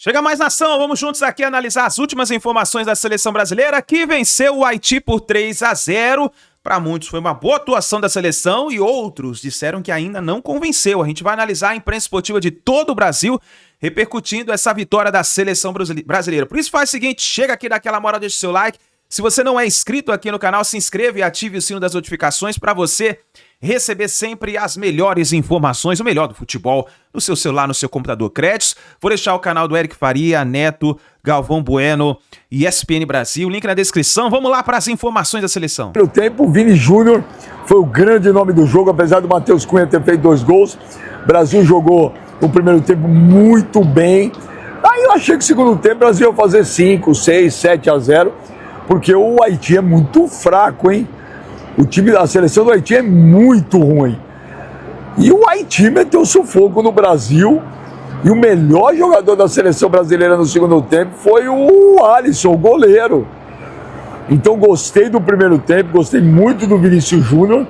Chega mais, nação, vamos juntos aqui analisar as últimas informações da seleção brasileira, que venceu o Haiti por 3-0. Para muitos foi uma boa atuação da seleção e outros disseram que ainda não convenceu. A gente vai analisar a imprensa esportiva de todo o Brasil repercutindo essa vitória da seleção brasileira. Por isso faz o seguinte, chega aqui, dá aquela moral, deixa o seu like. Se você não é inscrito aqui no canal, se inscreva e ative o sino das notificações para você receber sempre as melhores informações, o melhor do futebol, no seu celular, no seu computador. Créditos. Vou deixar o canal do Eric Faria, Neto, Galvão Bueno e ESPN Brasil. Link na descrição. Vamos lá para as informações da seleção. No tempo, o Vini Júnior foi o grande nome do jogo, apesar do Matheus Cunha ter feito 2 gols. O Brasil jogou no primeiro tempo muito bem. Aí eu achei que no segundo tempo o Brasil ia fazer 5, 6, 7-0, porque o Haiti é muito fraco, hein? O time da seleção do Haiti é muito ruim. E o Haiti meteu sufoco no Brasil. E o melhor jogador da seleção brasileira no segundo tempo foi o Alisson, o goleiro. Então gostei do primeiro tempo, gostei muito do Vinícius Júnior,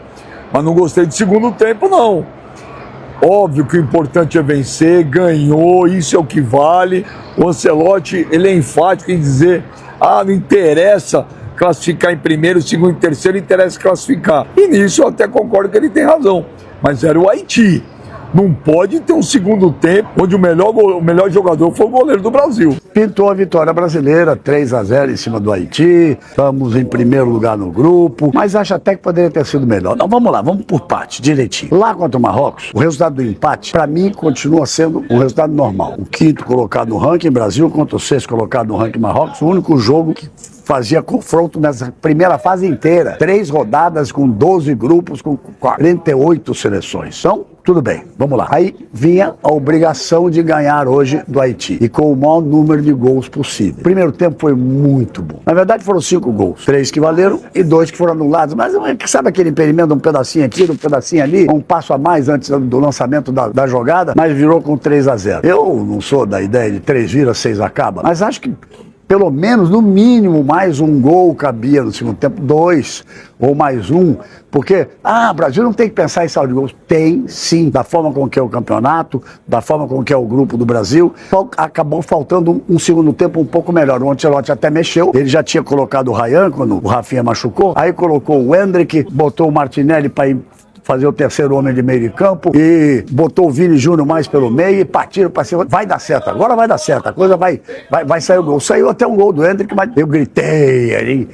mas não gostei do segundo tempo, não. Óbvio que o importante é vencer, ganhou, isso é o que vale. O Ancelotti, ele é enfático em dizer, não interessa classificar em primeiro, segundo e terceiro, interessa classificar. E nisso eu até concordo que ele tem razão. Mas era o Haiti. Não pode ter um segundo tempo onde o melhor jogador foi o goleiro do Brasil. Pintou a vitória brasileira, 3-0 em cima do Haiti. Estamos em primeiro lugar no grupo, mas acho até que poderia ter sido melhor. Não, vamos lá, vamos por parte, direitinho. Lá contra o Marrocos, o resultado do empate, para mim, continua sendo um resultado normal. O 5º colocado no ranking Brasil contra o 6º colocado no ranking Marrocos, o único jogo que fazia confronto nessa primeira fase inteira. 3 rodadas com 12 grupos, com 48 seleções. Então, tudo bem, vamos lá. Aí vinha a obrigação de ganhar hoje do Haiti, e com o maior número de gols possível. O primeiro tempo foi muito bom. Na verdade foram 5 gols. 3 que valeram e 2 que foram anulados. Mas sabe aquele impedimento, um pedacinho aqui, um pedacinho ali, um passo a mais antes do lançamento da jogada, mas virou com 3-0. Eu não sou da ideia de 3 vira, 6 acaba, mas acho que pelo menos, no mínimo, mais um gol cabia no segundo tempo, 2 ou mais um, porque, o Brasil não tem que pensar em saldo de gols. Tem, sim, da forma com que é o campeonato, da forma com que é o grupo do Brasil. Só acabou faltando um segundo tempo um pouco melhor. O Ancelotti até mexeu, ele já tinha colocado o Ryan quando o Rafinha machucou, aí colocou o Hendrick, botou o Martinelli para ir fazer o terceiro homem de meio de campo e botou o Vini Júnior mais pelo meio e partiram para cima. Vai dar certo, agora vai dar certo, a coisa vai sair o gol. Saiu até um gol do Hendrick, mas eu gritei ali,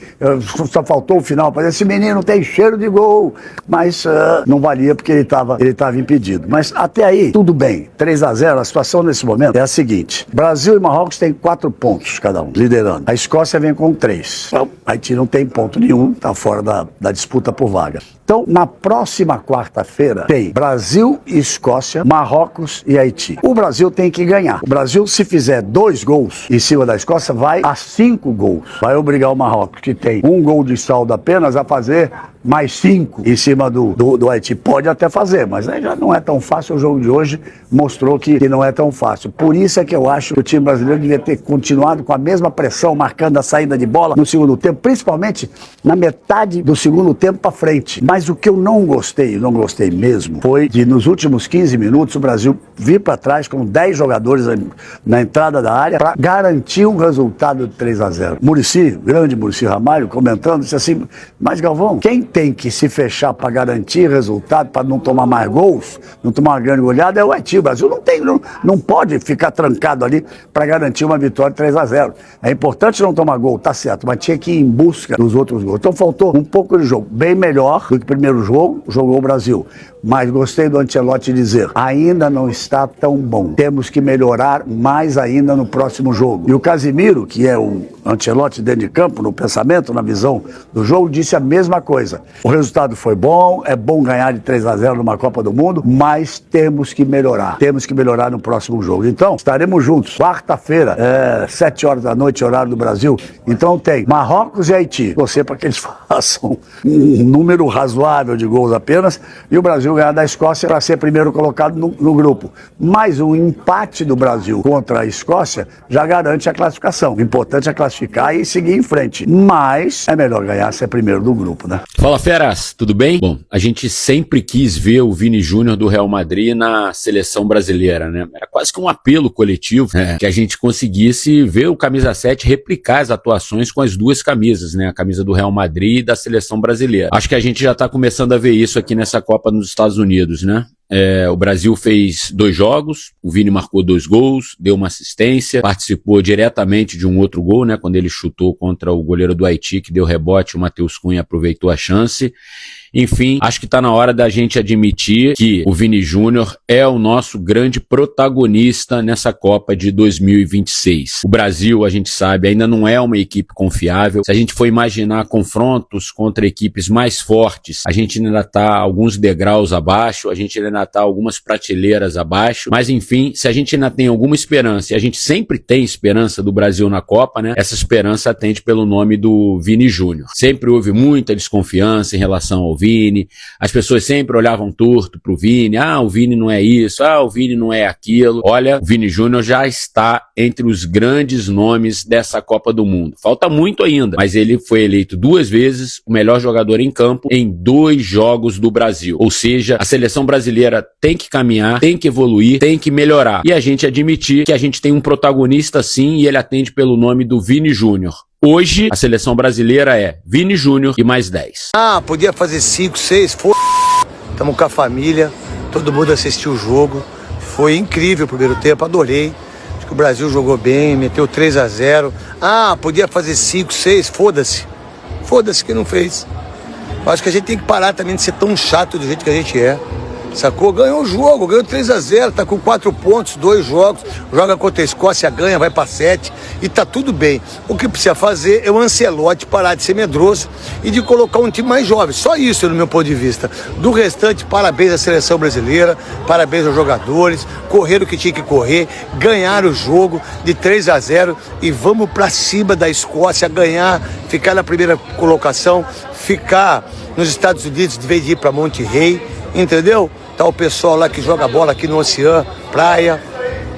só faltou o final para dizer, esse menino tem cheiro de gol, mas não valia porque ele estava impedido. Mas até aí, tudo bem, 3-0, a situação nesse momento é a seguinte, Brasil e Marrocos têm 4 pontos cada um, liderando. A Escócia vem com 3. Então, Haiti não tem ponto nenhum, está fora da disputa por vaga. Então, na próxima quarta-feira, tem Brasil e Escócia, Marrocos e Haiti. O Brasil tem que ganhar. O Brasil, se fizer 2 gols em cima da Escócia, vai a 5 gols. Vai obrigar o Marrocos, que tem 1 gol de saldo apenas, a fazer mais 5 em cima do Haiti. Pode até fazer, mas aí já não é tão fácil. O jogo de hoje mostrou que não é tão fácil. Por isso é que eu acho que o time brasileiro devia ter continuado com a mesma pressão, marcando a saída de bola no segundo tempo, principalmente na metade do segundo tempo para frente. Mas o que eu não gostei mesmo, foi de nos últimos 15 minutos o Brasil vir para trás com 10 jogadores na entrada da área para garantir um resultado de 3-0. Muricy, grande Muricy Ramalho, comentando, disse assim, mas Galvão, quem tem que se fechar para garantir resultado, para não tomar mais gols, não tomar uma grande goleada, é o Haiti. O Brasil não pode ficar trancado ali para garantir uma vitória de 3-0. É importante não tomar gol, tá certo, mas tinha que ir em busca dos outros gols. Então faltou um pouco de jogo, bem melhor do que o primeiro jogo, jogou o Brasil. Mas gostei do Ancelotti dizer, ainda não está tão bom. Temos que melhorar mais ainda no próximo jogo. E o Casimiro, que é o Ancelotti dentro de campo, no pensamento, na visão do jogo, disse a mesma coisa. O resultado foi bom, é bom ganhar de 3-0 numa Copa do Mundo, mas temos que melhorar. Temos que melhorar no próximo jogo. Então, estaremos juntos. Quarta-feira, 7 horas da noite, horário do Brasil. Então tem Marrocos e Haiti. Você para que eles façam um número razoável razoável de gols apenas, e o Brasil ganhar da Escócia para ser primeiro colocado no grupo. Mas o empate do Brasil contra a Escócia já garante a classificação. O importante é classificar e seguir em frente. Mas é melhor ganhar ser primeiro do grupo, né? Fala, feras, tudo bem? Bom, a gente sempre quis ver o Vini Júnior do Real Madrid na seleção brasileira, né? Era quase que um apelo coletivo, que a gente conseguisse ver o camisa 7 replicar as atuações com as duas camisas, né? A camisa do Real Madrid e da seleção brasileira. Acho que a gente já tá começando a ver isso aqui nessa Copa nos Estados Unidos, né? O Brasil fez 2 jogos, o Vini marcou 2 gols, deu uma assistência, participou diretamente de um outro gol, né, quando ele chutou contra o goleiro do Haiti, que deu rebote, o Matheus Cunha aproveitou a chance. Enfim, acho que está na hora da gente admitir que o Vini Júnior é o nosso grande protagonista nessa Copa de 2026. O Brasil, a gente sabe, ainda não é uma equipe confiável. Se a gente for imaginar confrontos contra equipes mais fortes, a gente ainda está alguns degraus abaixo, a gente ainda está algumas prateleiras abaixo, mas enfim, se a gente ainda tem alguma esperança, e a gente sempre tem esperança do Brasil na Copa, né? Essa esperança atende pelo nome do Vini Júnior. Sempre houve muita desconfiança em relação ao Vini, as pessoas sempre olhavam torto pro Vini, o Vini não é isso, o Vini não é aquilo. Olha, o Vini Júnior já está entre os grandes nomes dessa Copa do Mundo. Falta muito ainda, mas ele foi eleito 2 vezes o melhor jogador em campo em 2 jogos do Brasil. Ou seja, a seleção brasileira tem que caminhar, tem que evoluir, tem que melhorar. E a gente admitir que a gente tem um protagonista sim, e ele atende pelo nome do Vini Júnior. Hoje, a seleção brasileira é Vini Júnior e mais 10. Podia fazer 5, 6, Estamos com a família, todo mundo assistiu o jogo. Foi incrível o primeiro tempo, adorei. Acho que o Brasil jogou bem, meteu 3-0. Podia fazer 5, 6, foda-se. Foda-se que não fez. Acho que a gente tem que parar também de ser tão chato do jeito que a gente é. Sacou? Ganhou o jogo, ganhou 3-0, tá com 4 pontos, 2 jogos, joga contra a Escócia, ganha, vai pra 7 e tá tudo bem. O que precisa fazer é o Ancelotti parar de ser medroso e de colocar um time mais jovem. Só isso, no meu ponto de vista. Do restante, parabéns à seleção brasileira, parabéns aos jogadores, correram o que tinha que correr, ganharam o jogo de 3-0 e vamos pra cima da Escócia, ganhar, ficar na primeira colocação, ficar nos Estados Unidos de vez de ir pra Monte Rei, entendeu? Tá o pessoal lá que joga bola aqui no Oceano, praia,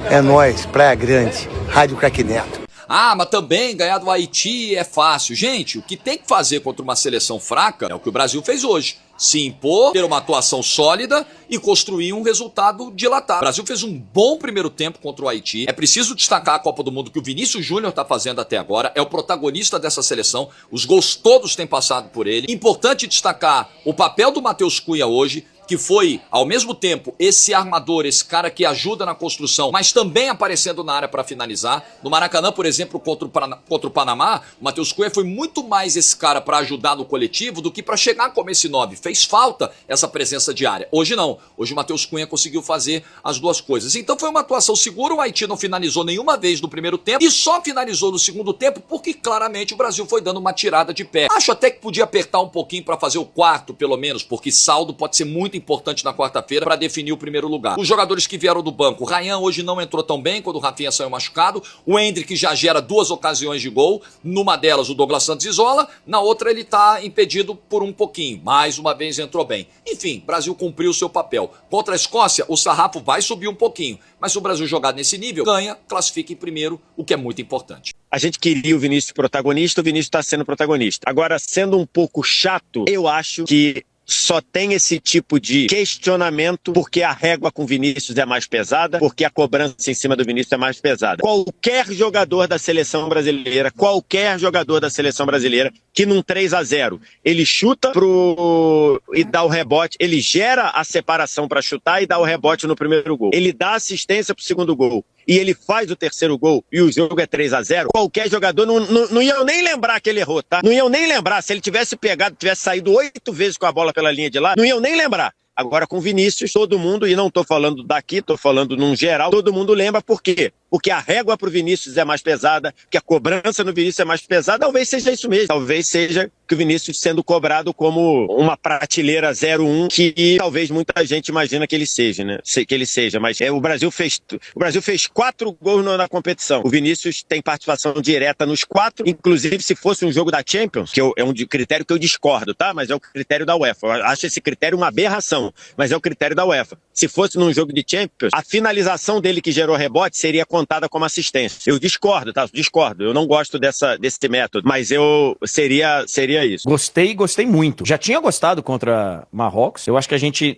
é nóis, Praia Grande, Rádio Craque Neto. Mas também ganhar do Haiti é fácil. Gente, o que tem que fazer contra uma seleção fraca é o que o Brasil fez hoje. Se impor, ter uma atuação sólida e construir um resultado dilatado. O Brasil fez um bom primeiro tempo contra o Haiti. É preciso destacar a Copa do Mundo que o Vinícius Júnior está fazendo até agora. É o protagonista dessa seleção. Os gols todos têm passado por ele. Importante destacar o papel do Matheus Cunha hoje, que foi, ao mesmo tempo, esse armador, esse cara que ajuda na construção, mas também aparecendo na área para finalizar. No Maracanã, por exemplo, contra o Panamá, o Matheus Cunha foi muito mais esse cara para ajudar no coletivo do que para chegar como esse 9. Fez falta essa presença diária. Hoje não. Hoje o Matheus Cunha conseguiu fazer as duas coisas. Então foi uma atuação segura. O Haiti não finalizou nenhuma vez no primeiro tempo e só finalizou no segundo tempo porque claramente o Brasil foi dando uma tirada de pé. Acho até que podia apertar um pouquinho para fazer o quarto, pelo menos, porque saldo pode ser muito importante na quarta-feira para definir o primeiro lugar. Os jogadores que vieram do banco, o Ryan hoje não entrou tão bem quando o Rafinha saiu machucado, o Endrick já gera 2 ocasiões de gol, numa delas o Douglas Santos isola, na outra ele tá impedido por um pouquinho, mais uma vez entrou bem. Enfim, Brasil cumpriu o seu papel. Contra a Escócia, o sarrafo vai subir um pouquinho, mas se o Brasil jogar nesse nível, ganha, classifica em primeiro, o que é muito importante. A gente queria o Vinícius protagonista, o Vinícius está sendo protagonista. Agora, sendo um pouco chato, eu acho que só tem esse tipo de questionamento porque a régua com Vinícius é mais pesada, porque a cobrança em cima do Vinícius é mais pesada. Qualquer jogador da seleção brasileira que num 3-0 ele chuta e dá o rebote, ele gera a separação para chutar e dá o rebote no primeiro gol. Ele dá assistência pro segundo gol e ele faz o terceiro gol e o jogo é 3-0, qualquer jogador não ia nem lembrar que ele errou, tá? Não iam nem lembrar. Se ele tivesse saído 8 vezes com a bola pela linha de lá, não iam nem lembrar. Agora com Vinícius, todo mundo, e não tô falando daqui, tô falando num geral, todo mundo lembra por quê? porque a régua para o Vinícius é mais pesada, que a cobrança no Vinícius é mais pesada, talvez seja isso mesmo. Talvez seja que o Vinícius sendo cobrado como uma prateleira 0-1, que talvez muita gente imagina que ele seja, né? Que ele seja, mas o Brasil fez 4 gols na competição. O Vinícius tem participação direta nos 4, inclusive se fosse um jogo da Champions, que é um critério que eu discordo, tá? Mas é o critério da UEFA. Eu acho esse critério uma aberração, mas é o critério da UEFA. Se fosse num jogo de Champions, a finalização dele que gerou rebote seria contada como assistência. Eu discordo, tá? Discordo. Eu não gosto desse método, mas seria isso. Gostei muito. Já tinha gostado contra Marrocos. Eu acho que a gente,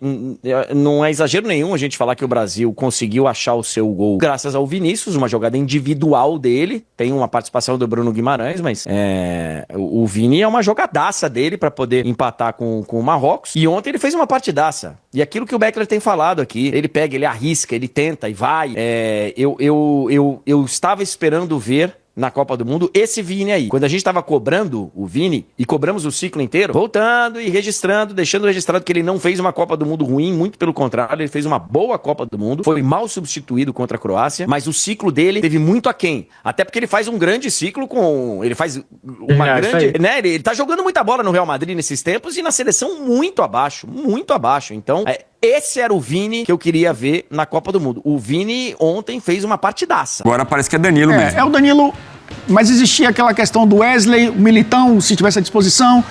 não é exagero nenhum a gente falar que o Brasil conseguiu achar o seu gol graças ao Vinícius, uma jogada individual dele. Tem uma participação do Bruno Guimarães, mas o Vini é uma jogadaça dele para poder empatar com o Marrocos. E ontem ele fez uma partidaça. E aquilo que o Beckler tem falado aqui, ele pega, ele arrisca, ele tenta e vai. Eu estava esperando ver na Copa do Mundo esse Vini aí. Quando a gente tava cobrando o Vini, e cobramos o ciclo inteiro, voltando e registrando, deixando registrado que ele não fez uma Copa do Mundo ruim, muito pelo contrário, ele fez uma boa Copa do Mundo, foi mal substituído contra a Croácia, mas o ciclo dele teve muito aquém. Até porque ele faz um grande ciclo ele faz uma grande... Né, ele tá jogando muita bola no Real Madrid nesses tempos e na seleção muito abaixo, muito abaixo. Então, esse era o Vini que eu queria ver na Copa do Mundo. O Vini ontem fez uma partidaça. Agora parece que é Danilo mesmo. É o Danilo, mas existia aquela questão do Wesley, o Militão, se tivesse à disposição,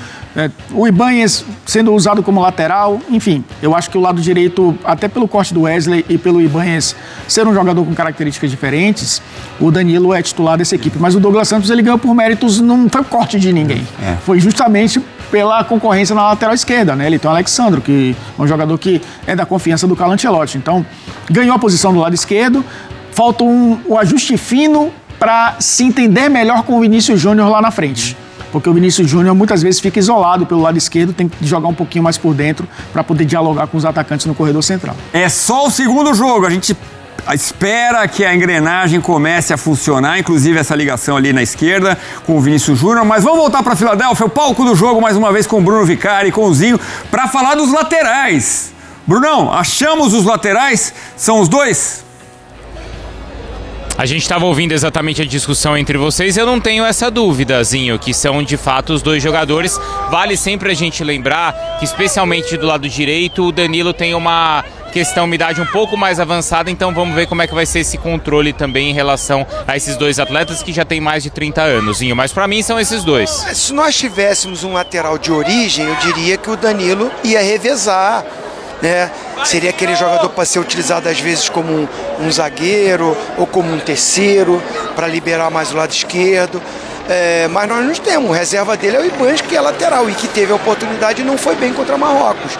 o Ibanez sendo usado como lateral, enfim. Eu acho que o lado direito, até pelo corte do Wesley e pelo Ibanez ser um jogador com características diferentes, o Danilo é titular dessa equipe. Mas o Douglas Santos, ele ganhou por méritos, não foi corte de ninguém. Foi justamente pela concorrência na lateral esquerda, né? Ele tem o Alexandro, que é um jogador que é da confiança do Carlo Ancelotti. Então, ganhou a posição do lado esquerdo, falta o ajuste fino para se entender melhor com o Vinícius Júnior lá na frente. Porque o Vinícius Júnior muitas vezes fica isolado pelo lado esquerdo, tem que jogar um pouquinho mais por dentro para poder dialogar com os atacantes no corredor central. É só o segundo jogo, a gente espera que a engrenagem comece a funcionar, inclusive essa ligação ali na esquerda com o Vinícius Júnior, mas vamos voltar para Filadélfia, o palco do jogo mais uma vez com o Bruno Vicari e com o Zinho, para falar dos laterais. Brunão, achamos os laterais? São os dois? A gente estava ouvindo exatamente a discussão entre vocês, eu não tenho essa dúvida, Zinho, que são de fato os dois jogadores. Vale sempre a gente lembrar que, especialmente do lado direito, o Danilo tem uma questão de idade um pouco mais avançada, então vamos ver como é que vai ser esse controle também em relação a esses dois atletas que já têm mais de 30 anos, Zinho. Mas para mim são esses dois. Se nós tivéssemos um lateral de origem, eu diria que o Danilo ia revezar, né? Seria aquele jogador para ser utilizado às vezes como um zagueiro ou como um terceiro, para liberar mais o lado esquerdo. Mas nós não temos. O reserva dele é o Ibanez, que é lateral e que teve a oportunidade e não foi bem contra Marrocos.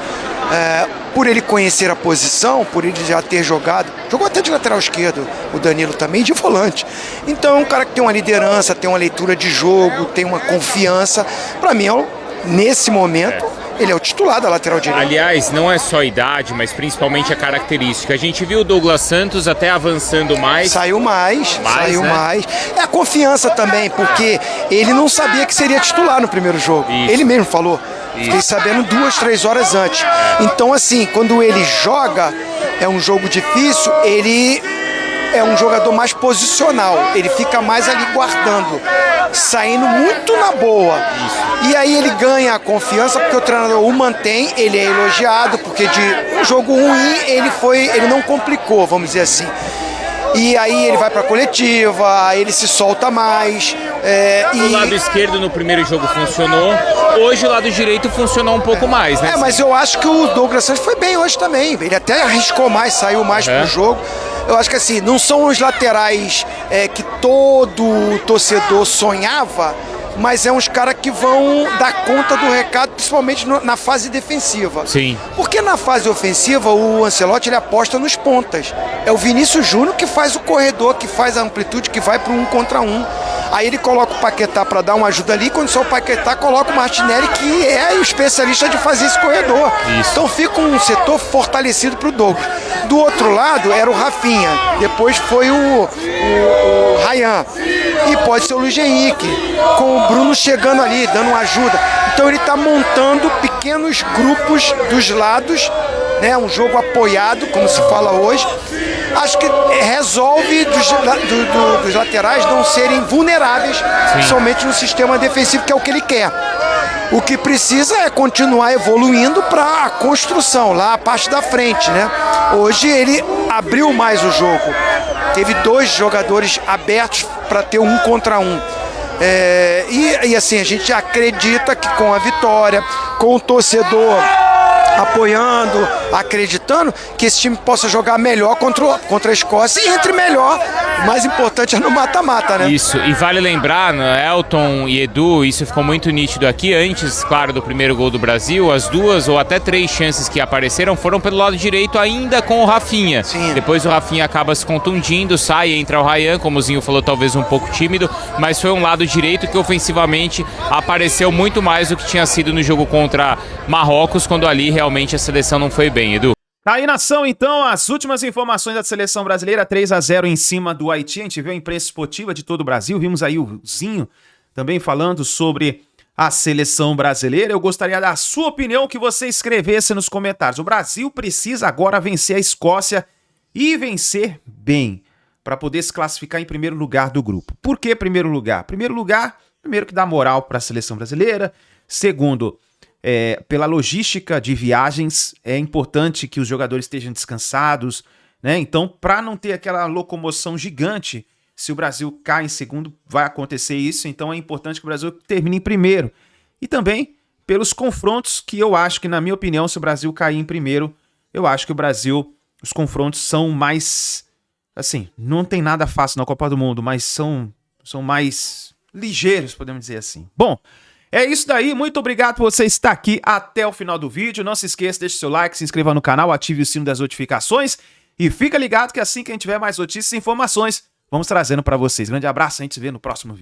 Por ele conhecer a posição, por ele já ter jogou até de lateral esquerdo, o Danilo também, de volante. Então é um cara que tem uma liderança, tem uma leitura de jogo, tem uma confiança. Para mim, nesse momento, ele é o titular da lateral direita. Aliás, não é só a idade, mas principalmente a característica. A gente viu o Douglas Santos até avançando mais. Saiu mais. É a confiança também, porque ele não sabia que seria titular no primeiro jogo. Isso. Ele mesmo falou. Fiquei sabendo 2, 3 horas antes. Então, assim, quando ele joga, é um jogo difícil, ele é um jogador mais posicional. Ele fica mais ali guardando, saindo muito na boa. E aí ele ganha a confiança porque o treinador o mantém, ele é elogiado, porque de um jogo ruim ele não complicou, vamos dizer assim. E aí ele vai para a coletiva, aí ele se solta mais. O lado esquerdo no primeiro jogo funcionou, hoje o lado direito funcionou um pouco mais, né? Mas eu acho que o Douglas Santos foi bem hoje também. Ele até arriscou mais, saiu mais pro jogo. Eu acho que assim, não são os laterais que todo torcedor sonhava, mas é uns caras que vão dar conta do recado, principalmente na fase defensiva. Sim. Porque na fase ofensiva, o Ancelotti ele aposta nos pontas. É o Vinícius Júnior que faz o corredor, que faz a amplitude, que vai para o 1 contra 1. Aí ele coloca o Paquetá para dar uma ajuda ali, quando só o Paquetá coloca o Martinelli, que é o especialista de fazer esse corredor. Isso. Então fica um setor fortalecido para o Douglas. Do outro lado era o Rafinha, depois foi o Ryan, e pode ser o Luiz Henrique, com o Bruno chegando ali, dando uma ajuda. Então ele está montando pequenos grupos dos lados, né? Um jogo apoiado, como se fala hoje, acho que resolve dos laterais não serem vulneráveis somente no sistema defensivo, que é o que ele quer. O que precisa é continuar evoluindo para a construção, lá a parte da frente, né? Hoje ele abriu mais o jogo. Teve 2 jogadores abertos para ter 1 contra 1. E assim, a gente acredita que com a vitória, com o torcedor apoiando, acreditando, que esse time possa jogar melhor contra a Escócia e entre melhor. O mais importante é no mata-mata, né? Isso, e vale lembrar, né, Elton e Edu, isso ficou muito nítido aqui, antes, claro, do primeiro gol do Brasil, as 2 ou até 3 chances que apareceram foram pelo lado direito ainda com o Rafinha. Sim. Depois o Rafinha acaba se contundindo, sai, entra o Ryan, como o Zinho falou, talvez um pouco tímido, mas foi um lado direito que ofensivamente apareceu muito mais do que tinha sido no jogo contra Marrocos, quando ali realmente a seleção não foi bem, Edu. Tá aí, nação, então, as últimas informações da seleção brasileira, 3-0 em cima do Haiti. A gente viu a imprensa esportiva de todo o Brasil, vimos aí o Zinho também falando sobre a seleção brasileira. Eu gostaria da sua opinião, que você escrevesse nos comentários. O Brasil precisa agora vencer a Escócia e vencer bem, para poder se classificar em primeiro lugar do grupo. Por que primeiro lugar? Primeiro que dá moral para a seleção brasileira. Segundo, pela logística de viagens, é importante que os jogadores estejam descansados, né? Então, para não ter aquela locomoção gigante, se o Brasil cai em segundo, vai acontecer isso. Então, é importante que o Brasil termine em primeiro. E também pelos confrontos, que eu acho que, na minha opinião, se o Brasil cair em primeiro, eu acho que o Brasil, os confrontos são mais... Assim, não tem nada fácil na Copa do Mundo, mas são mais ligeiros, podemos dizer assim. Bom, é isso daí, muito obrigado por você estar aqui até o final do vídeo. Não se esqueça, deixe seu like, se inscreva no canal, ative o sino das notificações e fica ligado que assim que a gente tiver mais notícias e informações, vamos trazendo para vocês. Grande abraço, a gente se vê no próximo vídeo.